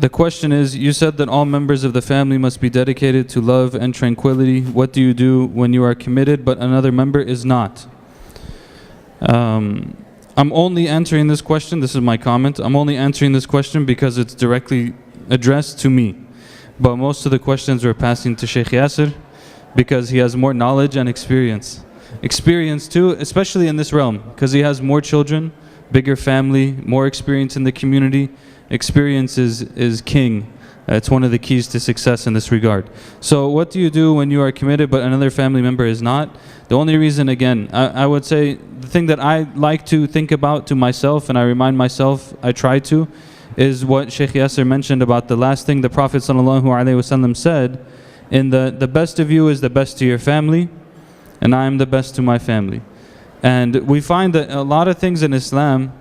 The question is, you said that all members of the family must be dedicated to love and tranquility. What do you do when you are committed but another member is not? I'm only answering this question, this is my comment, I'm only answering this question because it's directly addressed to me. But most of the questions we're passing to Sheikh Yaser because he has more knowledge and experience. Experience too, especially in this realm, because he has more children, bigger family, more experience in the community. Experience is king. It's one of the keys to success in this regard. So what do you do when you are committed but another family member is not? The only reason, again, I would say the thing that I like to think about to myself, and I remind myself, I try to, is what Sheikh Yaser mentioned about the last thing the Prophet ﷺ said, in the best of you is the best to your family, and I am the best to my family. And we find that a lot of things in Islam,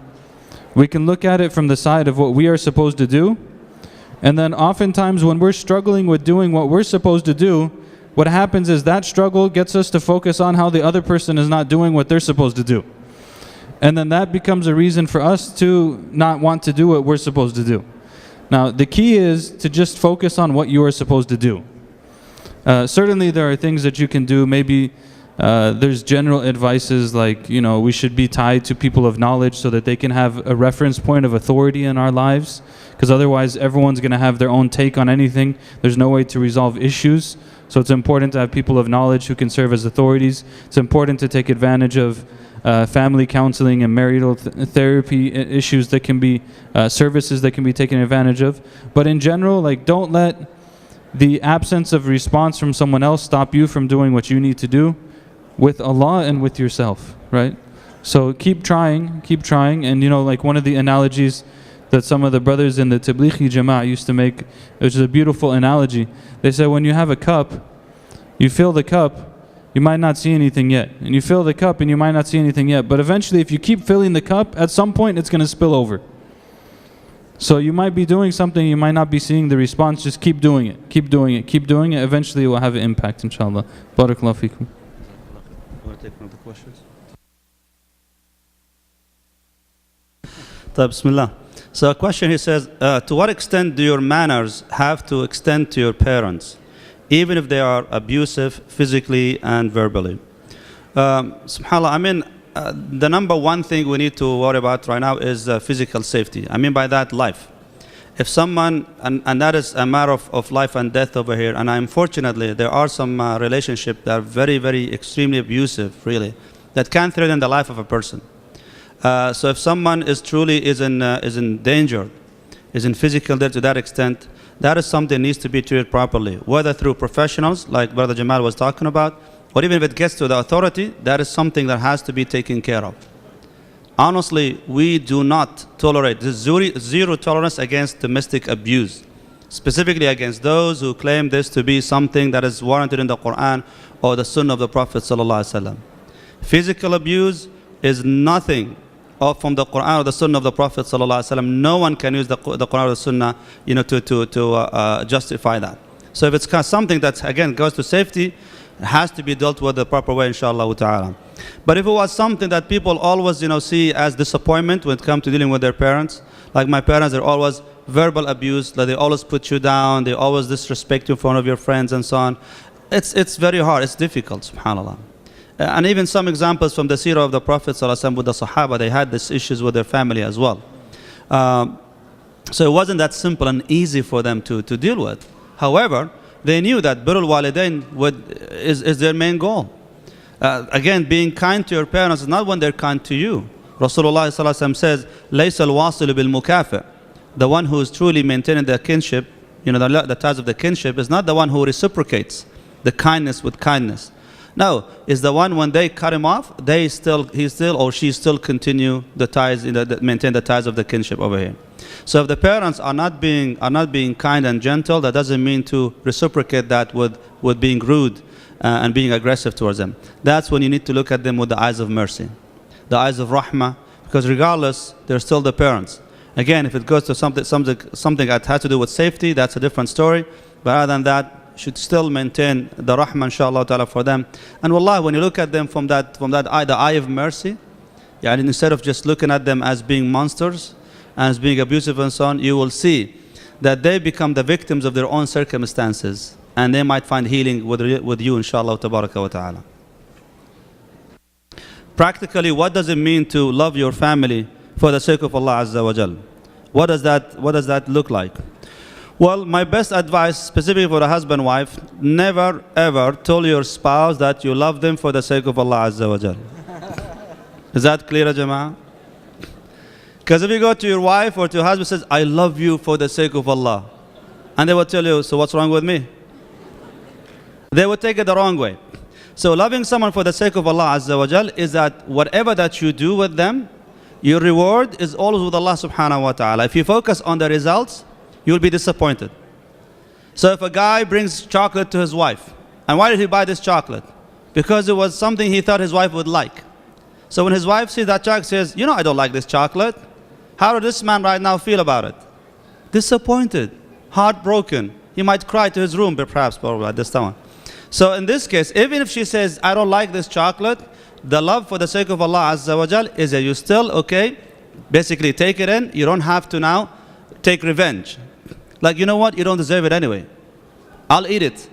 we can look at it from the side of what we are supposed to do, and then oftentimes when we're struggling with doing what we're supposed to do, what happens is that struggle gets us to focus on how the other person is not doing what they're supposed to do. And then that becomes a reason for us to not want to do what we're supposed to do. Now, the key is to just focus on what you are supposed to do. Certainly there are things that you can do. Maybe there's general advices like, we should be tied to people of knowledge so that they can have a reference point of authority in our lives, because otherwise everyone's going to have their own take on anything. There's no way to resolve issues. So it's important to have people of knowledge who can serve as authorities. It's important to take advantage of family counseling and marital therapy issues that can be services that can be taken advantage of. But in general, don't let the absence of response from someone else stop you from doing what you need to do with Allah and with yourself, right? So keep trying, and one of the analogies that some of the brothers in the Tablighi Jama'ah used to make, which is a beautiful analogy. They said when you have a cup, you fill the cup, you might not see anything yet. And you fill the cup and you might not see anything yet. But eventually if you keep filling the cup, at some point it's going to spill over. So you might be doing something, you might not be seeing the response, just keep doing it, keep doing it, keep doing it. Eventually it will have an impact, inshallah. Barakallahu feekum. Want to take one of the questions? Bismillah. So a question, he says, to what extent do your manners have to extend to your parents, even if they are abusive physically and verbally? SubhanAllah, the number one thing we need to worry about right now is physical safety. By that, life. If someone, and that is a matter of life and death over here, and unfortunately there are some relationships that are very, very extremely abusive, really, that can threaten the life of a person. So if someone is truly in danger, is in physical danger to that extent, that is something that needs to be treated properly, whether through professionals like Brother Jamal was talking about, or even if it gets to the authority, that is something that has to be taken care of. Honestly, we do not tolerate, there's zero tolerance against domestic abuse, specifically against those who claim this to be something that is warranted in the Quran or the Sunnah of the Prophet ﷺ. Physical abuse is nothing from the Quran or the Sunnah of the Prophet ﷺ. No one can use the Quran or the Sunnah to justify that. So if it's something that, again, goes to safety, it has to be dealt with the proper way, inshallah ta'ala. But if it was something that people always see as disappointment when it comes to dealing with their parents, like my parents, they're always verbal abuse, like they always put you down, they always disrespect you in front of your friends and so on. It's very hard, it's difficult, subhanAllah. And even some examples from the seerah of the Prophet ﷺ with the Sahaba, they had these issues with their family as well. So it wasn't that simple and easy for them to deal with. However, they knew that Birrul Walidain is their main goal. Again, being kind to your parents is not when they're kind to you. Rasulullah ﷺ says, لَيْسَ الْوَاصِلُ بِالْمُكَافِئ. The one who is truly maintaining the kinship, the ties of the kinship, is not the one who reciprocates the kindness with kindness. No, it's the one when they cut him off, he still or she still continue the ties, maintain the ties of the kinship over here. So if the parents are not being kind and gentle, that doesn't mean to reciprocate that with being rude and being aggressive towards them. That's when you need to look at them with the eyes of mercy, the eyes of rahmah, because regardless, they're still the parents. Again, if it goes to something that has to do with safety, that's a different story. But other than that, should still maintain the rahmah, inshallah ta'ala, for them. And wallah, when you look at them from that eye, the eye of mercy, instead of just looking at them as being monsters and as being abusive and so on, you will see that they become the victims of their own circumstances, and they might find healing with you, inshallah tabaraka wa ta'ala. Practically, what does it mean to love your family for the sake of Allah Azza wa Jal? What does that look like? Well, my best advice, specifically for a husband and wife, never ever tell your spouse that you love them for the sake of Allah Azza wa Jal. Is that clear, Jama'ah? Because if you go to your wife or to your husband and says, I love you for the sake of Allah, and they will tell you, so what's wrong with me? They will take it the wrong way. So loving someone for the sake of Allah Azza wa Jal is that whatever that you do with them, your reward is always with Allah subhanahu wa ta'ala. If you focus on the results, you'll be disappointed. So if a guy brings chocolate to his wife, and why did he buy this chocolate? Because it was something he thought his wife would like. So when his wife sees that chocolate, says, you know, I don't like this chocolate. How does this man right now feel about it? Disappointed, heartbroken. He might cry to his room, but perhaps probably at this time. So in this case, even if she says, I don't like this chocolate, the love for the sake of Allah Azza wa Jal is that you still, okay, basically take it in. You don't have to now take revenge. Like, you know what? You don't deserve it anyway. I'll eat it.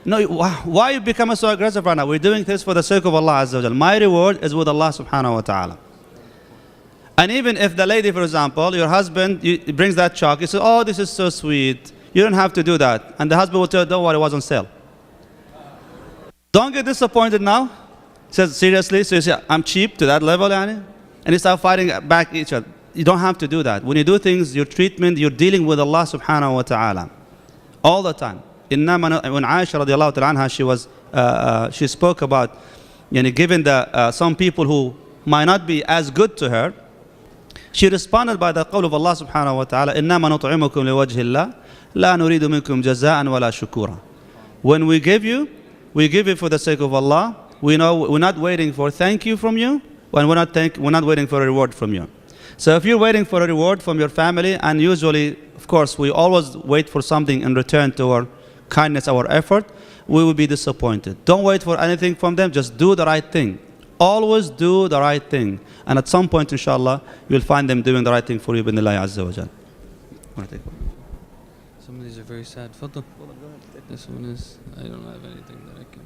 No, why are you becoming so aggressive right now? We're doing this for the sake of Allah Azza wa Jal. My reward is with Allah subhanahu wa ta'ala. And even if the lady, for example, your husband brings that chocolate, you say, oh, this is so sweet. You don't have to do that. And the husband will tell you, don't worry, it was on sale. Don't get disappointed now. He says, seriously? So you say, I'm cheap to that level, yani? And you start fighting back each other. You don't have to do that. When you do things, your treatment, you're dealing with Allah subhanahu wa ta'ala. All the time. When Aisha radiallahu ta'ala anha, she spoke about, given some people who might not be as good to her, she responded by the qawl of Allah subhanahu wa ta'ala, إِنَّمَا نُطْعِمُكُمْ لِوَجْهِ اللَّهِ لَا نُرِيدُ مِنْكُمْ جَزَاءً وَلَا شُكُورًا. When we give you for the sake of Allah. We know we're not waiting for thank you from you, and we're not waiting for a reward from you. So if you're waiting for a reward from your family, and usually, of course, we always wait for something in return to our kindness, our effort, we will be disappointed. Don't wait for anything from them, just do the right thing. Always do the right thing. And at some point, inshallah, you'll find them doing the right thing for you, b'idhnillahi azza wa jal. Some of these are very sad. Fadl. This one is, I don't have anything that I can.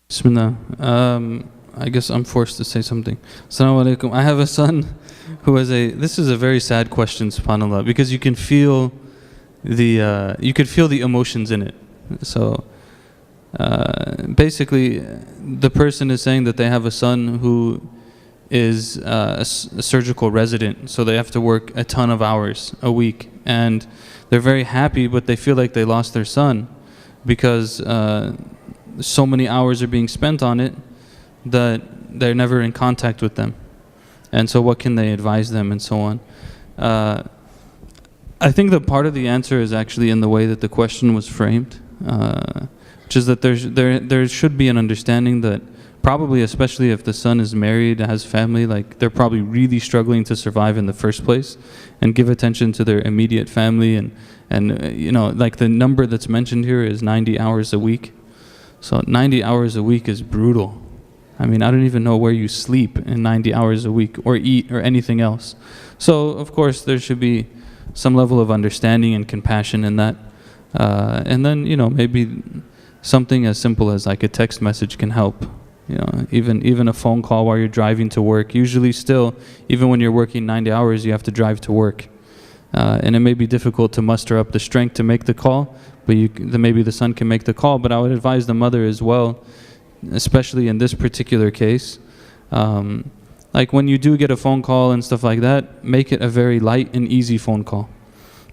Bismillah. I guess I'm forced to say something. Assalamu alaikum. I have a son who has this is a very sad question, subhanAllah, because you can feel the emotions in it. So basically, the person is saying that they have a son who is a surgical resident, so they have to work a ton of hours a week, and they're very happy, but they feel like they lost their son because so many hours are being spent on it that they're never in contact with them. And so what can they advise them and so on? I think that part of the answer is actually in the way that the question was framed, which is that there should be an understanding that probably, especially if the son is married, has family, like they're probably really struggling to survive in the first place, and give attention to their immediate family. And like the number that's mentioned here is 90 hours a week. So 90 hours a week is brutal. I mean, I don't even know where you sleep in 90 hours a week, or eat, or anything else. So of course there should be some level of understanding and compassion in that. And then, maybe something as simple as like a text message can help. Even a phone call while you're driving to work. Usually still, even when you're working 90 hours, you have to drive to work. And it may be difficult to muster up the strength to make the call, but maybe the son can make the call. But I would advise the mother as well, especially in this particular case. Like when you do get a phone call and stuff like that, make it a very light and easy phone call,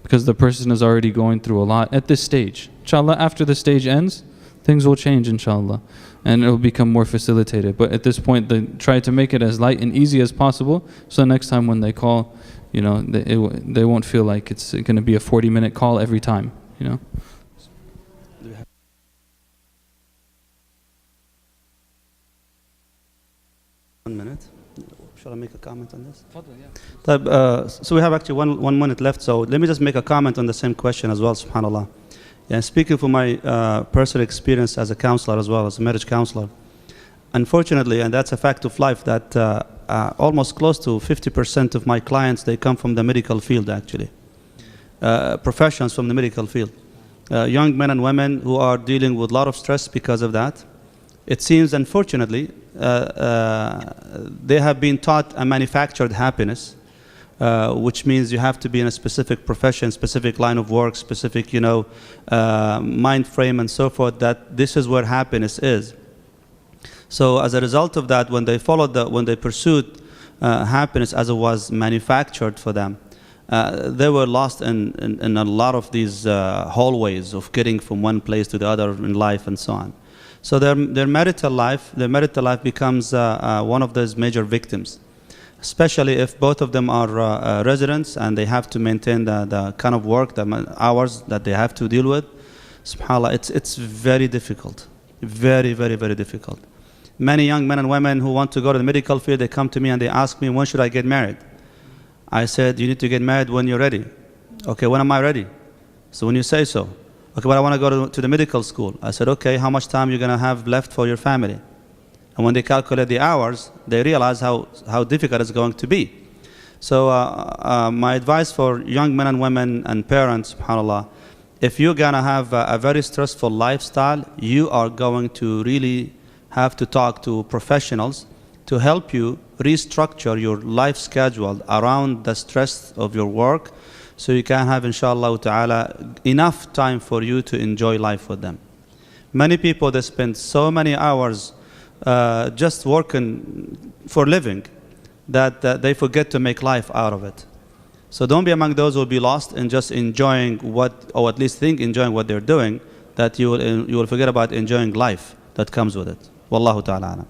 because the person is already going through a lot at this stage. Inshallah, after the stage ends, things will change, inshallah, and it will become more facilitated. But at this point, try to make it as light and easy as possible, so next time when they call, they won't feel like it's going to be a 40-minute call every time. 1 minute. Shall I make a comment on this? So we have actually one minute left, so let me just make a comment on the same question as well, subhanAllah. Yeah, speaking from my personal experience as a counselor as well, as a marriage counselor, unfortunately, and that's a fact of life, that almost close to 50% of my clients, they come from the medical field actually. Professions from the medical field. Young men and women who are dealing with a lot of stress because of that. It seems, unfortunately, they have been taught a manufactured happiness, which means you have to be in a specific profession, specific line of work, specific, mind frame and so forth, that this is where happiness is. So as a result of that, when they pursued happiness as it was manufactured for them, they were lost in a lot of these hallways of getting from one place to the other in life and so on. So their marital life becomes one of those major victims, especially if both of them are residents and they have to maintain the kind of work, the hours that they have to deal with. SubhanAllah, it's very difficult, very, very, very difficult. Many young men and women who want to go to the medical field, they come to me and they ask me, when should I get married? I said, you need to get married when you're ready. Okay, when am I ready? So when you say so. Okay, but I want to go to the medical school. I said, okay, how much time you're going to have left for your family? And when they calculate the hours, they realize how difficult it's going to be. So my advice for young men and women and parents, subhanAllah, if you're going to have a very stressful lifestyle, you are going to really have to talk to professionals to help you restructure your life schedule around the stress of your work, so you can have, inshallah ta'ala, enough time for you to enjoy life with them. Many people, they spend so many hours just working for living that they forget to make life out of it. So don't be among those who will be lost in just enjoying or at least enjoying what they're doing, that you will forget about enjoying life that comes with it. Wallahu ta'ala alam.